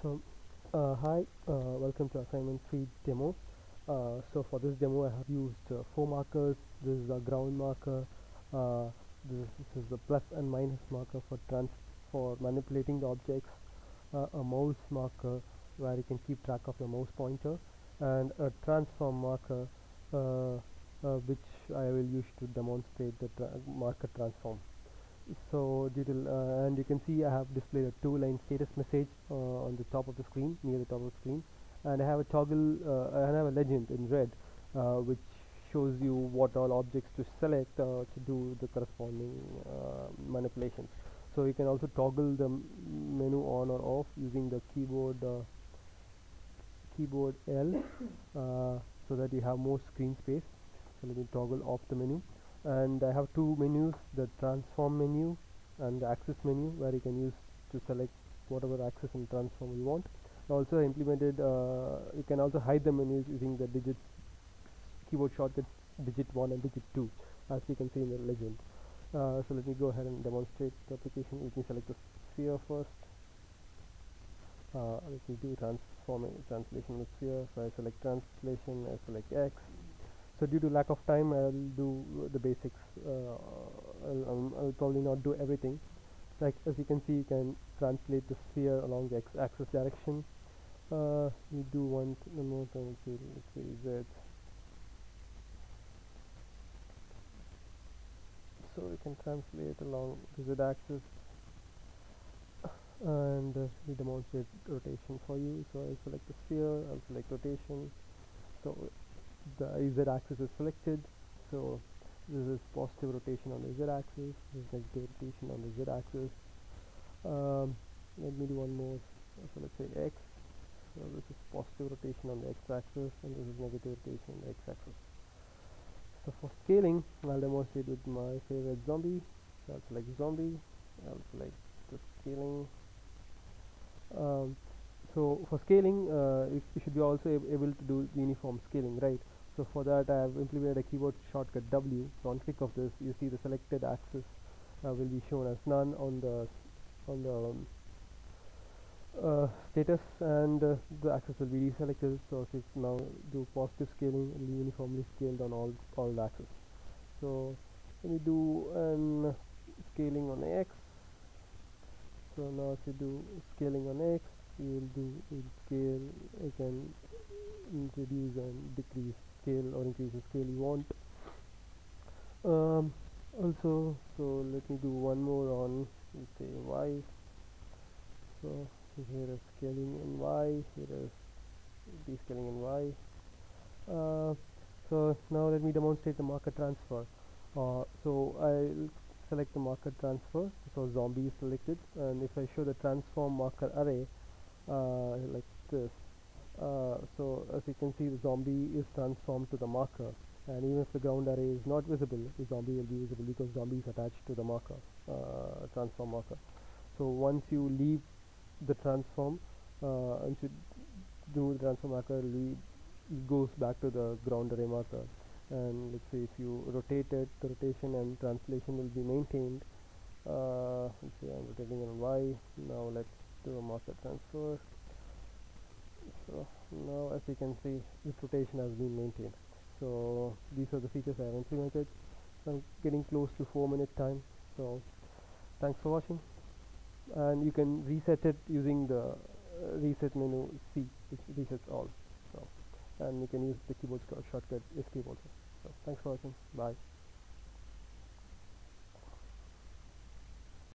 So, hi, welcome to assignment 3 demo. So for this demo I have used 4 markers. This is a ground marker, uh, this is the plus and minus marker for manipulating the objects, a mouse marker where you can keep track of your mouse pointer, and a transform marker which I will use to demonstrate the marker transform. So and you can see I have displayed a 2-line status message on the top of the screen, near the top of the screen, and I have a toggle and I have a legend in red which shows you what all objects to select to do the corresponding manipulations. So you can also toggle the menu on or off using the keyboard L so that you have more screen space. So let me toggle off the menu, and I have two menus, the transform menu and the axis menu, where you can use to select whatever axis and transform you want. Also implemented you can also hide the menus using the keyboard shortcut digit 1 and digit 2, as you can see in the legend. So let me go ahead and demonstrate the application. Let me select the sphere first. Let me do translation of sphere. So I select translation, I select X. So due to lack of time, I'll do the basics. I'll probably not do everything. Like as you can see, you can translate the sphere along the x-axis direction. You do one more time. Let's say Z. So you can translate along the z-axis, and we demonstrate rotation for you. So I'll select the sphere. I'll select rotation. So the z-axis is selected. So this is positive rotation on the z-axis, this is negative rotation on the z-axis. Let me do one more. So let's say X. So this is positive rotation on the x-axis, and this is negative rotation on the x-axis. So for scaling, I'll demonstrate with my favorite zombie. So I'll select zombie. I'll select the scaling. So for scaling, you should be also able to do uniform scaling, right? So for that I have implemented a keyboard shortcut W. So on click of this, you see the selected axis will be shown as none on the status, and the axis will be deselected. So if you now do positive scaling, it will be uniformly scaled on all the axes. So let me do an scaling on X. So now if you do scaling on X, you will scale. You can reduce and decrease scale or increase the scale you want. Also, so let me do one more on, let's say, Y. So here is scaling in Y, here is descaling in Y. So now let me demonstrate the marker transfer. So I'll select the marker transfer. So zombie is selected, and if I show the transform marker array like this, so as you can see, the zombie is transformed to the marker, and even if the ground array is not visible, the zombie will be visible because zombie is attached to the marker, transform marker. So once you leave the transform, and you do the transform marker, it goes back to the ground array marker. And let's say if you rotate it, the rotation and translation will be maintained. Let's say I'm rotating on Y. Now let's do a marker transfer. So now as you can see, this rotation has been maintained. So these are the features I have implemented. I'm getting close to 4-minute time. So thanks for watching, and you can reset it using the reset menu C, which resets all. So, and you can use the keyboard shortcut escape also. So thanks for watching. Bye.